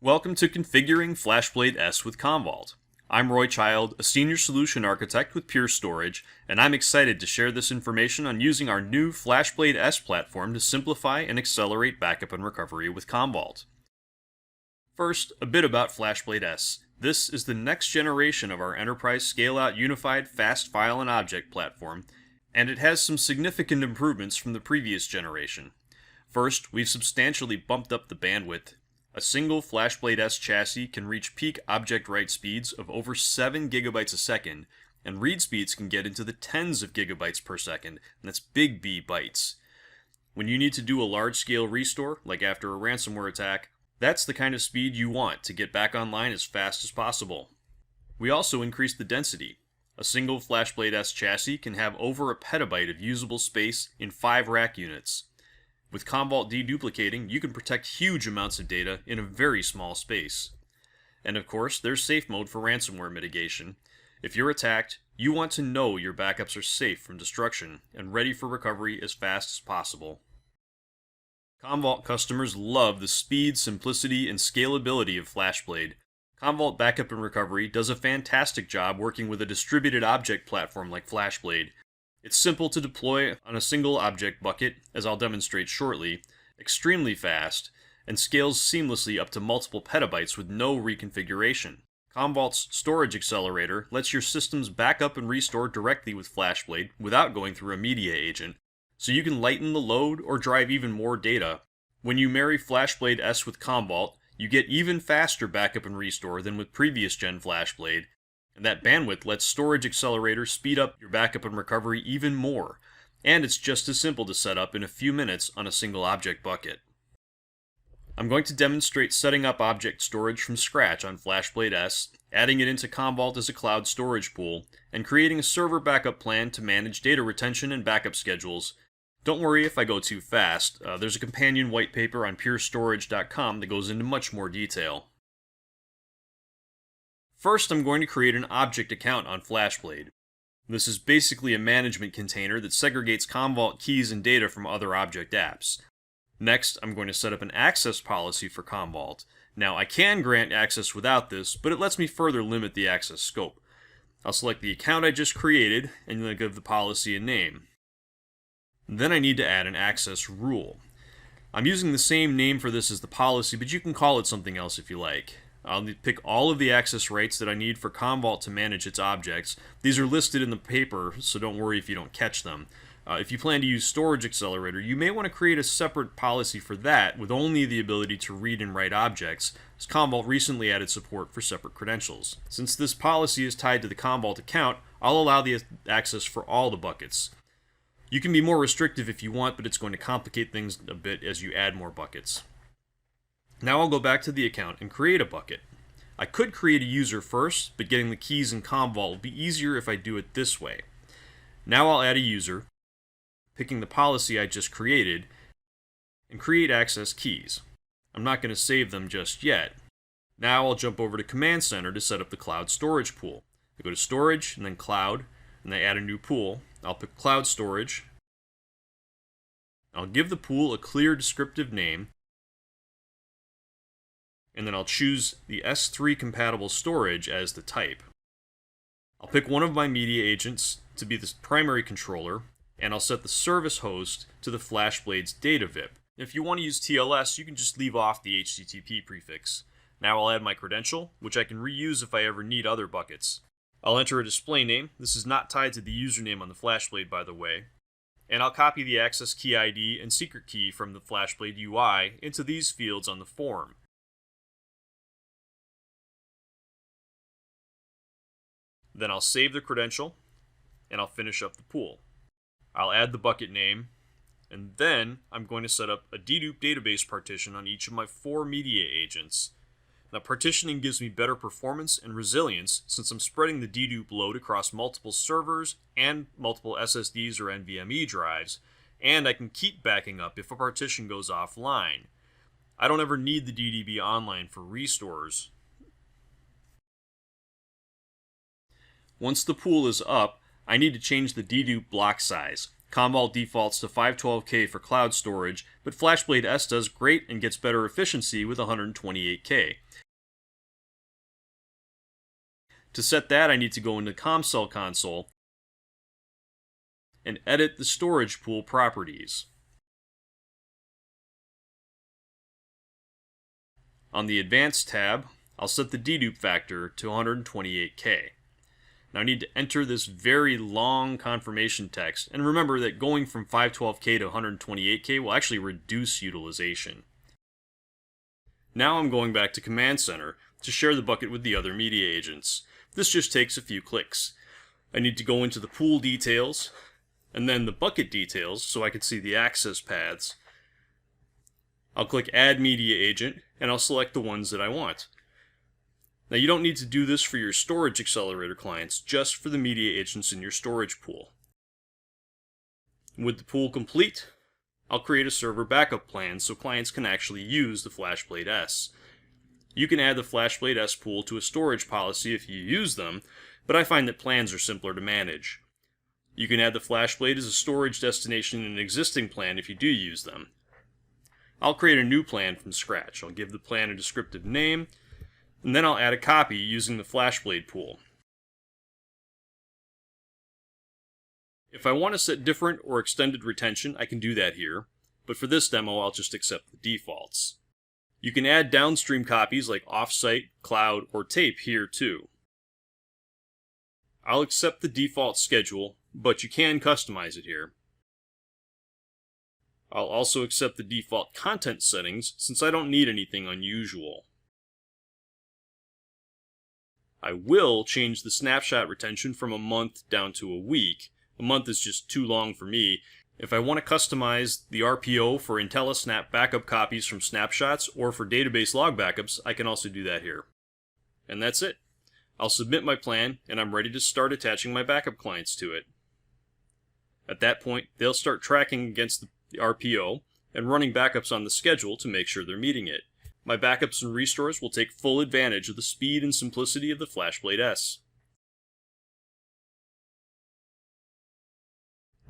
Welcome to Configuring FlashBlade S with Commvault. I'm Roy Child, a Senior Solution Architect with Pure Storage, and I'm excited to share this information on using our new FlashBlade S platform to simplify and accelerate backup and recovery with Commvault. First, a bit about FlashBlade S. This is the next generation of our enterprise scale-out unified fast file and object platform, and it has some significant improvements from the previous generation. First, we've substantially bumped up the bandwidth. A single FlashBlade S chassis can reach peak object write speeds of over 7 gigabytes a second, and read speeds can get into the tens of gigabytes per second, and that's big B bytes. When you need to do a large-scale restore, like after a ransomware attack, that's the kind of speed you want to get back online as fast as possible. We also increased the density. A single FlashBlade S chassis can have over a petabyte of usable space in 5 rack units. With Commvault deduplicating, you can protect huge amounts of data in a very small space. And of course, there's safe mode for ransomware mitigation. If you're attacked, you want to know your backups are safe from destruction and ready for recovery as fast as possible. Commvault customers love the speed, simplicity, and scalability of FlashBlade. Commvault Backup and Recovery does a fantastic job working with a distributed object platform like FlashBlade. It's simple to deploy on a single object bucket, as I'll demonstrate shortly, extremely fast, and scales seamlessly up to multiple petabytes with no reconfiguration. Commvault's storage accelerator lets your systems back up and restore directly with FlashBlade without going through a media agent, so you can lighten the load or drive even more data. When you marry FlashBlade S with Commvault, you get even faster backup and restore than with previous gen FlashBlade, and that bandwidth lets storage accelerators speed up your backup and recovery even more, and it's just as simple to set up in a few minutes on a single object bucket. I'm going to demonstrate setting up object storage from scratch on FlashBlade S, adding it into Commvault as a cloud storage pool, and creating a server backup plan to manage data retention and backup schedules. Don't worry if I go too fast, there's a companion white paper on purestorage.com that goes into much more detail. First, I'm going to create an object account on FlashBlade. This is basically a management container that segregates Commvault keys and data from other object apps. Next, I'm going to set up an access policy for Commvault. Now, I can grant access without this, but it lets me further limit the access scope. I'll select the account I just created, and then give the policy a name. Then I need to add an access rule. I'm using the same name for this as the policy, but you can call it something else if you like. I'll pick all of the access rights that I need for Commvault to manage its objects. These are listed in the paper, so don't worry if you don't catch them. If you plan to use Storage Accelerator, you may want to create a separate policy for that with only the ability to read and write objects, as Commvault recently added support for separate credentials. Since this policy is tied to the Commvault account, I'll allow the access for all the buckets. You can be more restrictive if you want, but it's going to complicate things a bit as you add more buckets. Now I'll go back to the account and create a bucket. I could create a user first, but getting the keys in Commvault will be easier if I do it this way. Now I'll add a user, picking the policy I just created, and create access keys. I'm not going to save them just yet. Now I'll jump over to Command Center to set up the cloud storage pool. I go to Storage, and then Cloud, and I add a new pool. I'll pick Cloud Storage. I'll give the pool a clear descriptive name, and then I'll choose the S3 compatible storage as the type. I'll pick one of my media agents to be the primary controller, and I'll set the service host to the FlashBlade's data VIP. If you want to use TLS, you can just leave off the HTTP prefix. Now I'll add my credential, which I can reuse if I ever need other buckets. I'll enter a display name. This is not tied to the username on the FlashBlade, by the way. And I'll copy the access key ID and secret key from the FlashBlade UI into these fields on the form. Then I'll save the credential, and I'll finish up the pool. I'll add the bucket name, and then I'm going to set up a dedupe database partition on each of my 4 media agents. Now, partitioning gives me better performance and resilience since I'm spreading the dedupe load across multiple servers and multiple SSDs or NVMe drives, and I can keep backing up if a partition goes offline. I don't ever need the DDB online for restores. Once the pool is up, I need to change the dedupe block size. Commvault defaults to 512K for cloud storage, but FlashBlade S does great and gets better efficiency with 128K. To set that, I need to go into CommCell console and edit the storage pool properties. On the Advanced tab, I'll set the dedupe factor to 128K. Now I need to enter this very long confirmation text, and remember that going from 512K to 128K will actually reduce utilization. Now I'm going back to Command Center to share the bucket with the other media agents. This just takes a few clicks. I need to go into the pool details, and then the bucket details so I can see the access paths. I'll click Add Media Agent, and I'll select the ones that I want. Now you don't need to do this for your storage accelerator clients, just for the media agents in your storage pool. With the pool complete, I'll create a server backup plan so clients can actually use the FlashBlade S. You can add the FlashBlade S pool to a storage policy if you use them, but I find that plans are simpler to manage. You can add the FlashBlade as a storage destination in an existing plan if you do use them. I'll create a new plan from scratch. I'll give the plan a descriptive name, and then I'll add a copy using the FlashBlade pool. If I want to set different or extended retention, I can do that here, but for this demo I'll just accept the defaults. You can add downstream copies like offsite, cloud, or tape here too. I'll accept the default schedule, but you can customize it here. I'll also accept the default content settings since I don't need anything unusual. I will change the snapshot retention from a month down to a week. A month is just too long for me. If I want to customize the RPO for IntelliSnap backup copies from snapshots or for database log backups, I can also do that here. And that's it. I'll submit my plan and I'm ready to start attaching my backup clients to it. At that point, they'll start tracking against the RPO and running backups on the schedule to make sure they're meeting it. My backups and restores will take full advantage of the speed and simplicity of the FlashBlade S.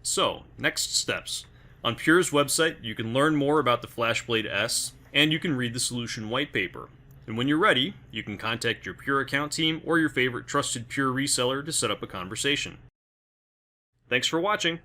So, next steps. On Pure's website, you can learn more about the FlashBlade S, and you can read the solution white paper. And when you're ready, you can contact your Pure account team or your favorite trusted Pure reseller to set up a conversation. Thanks for watching!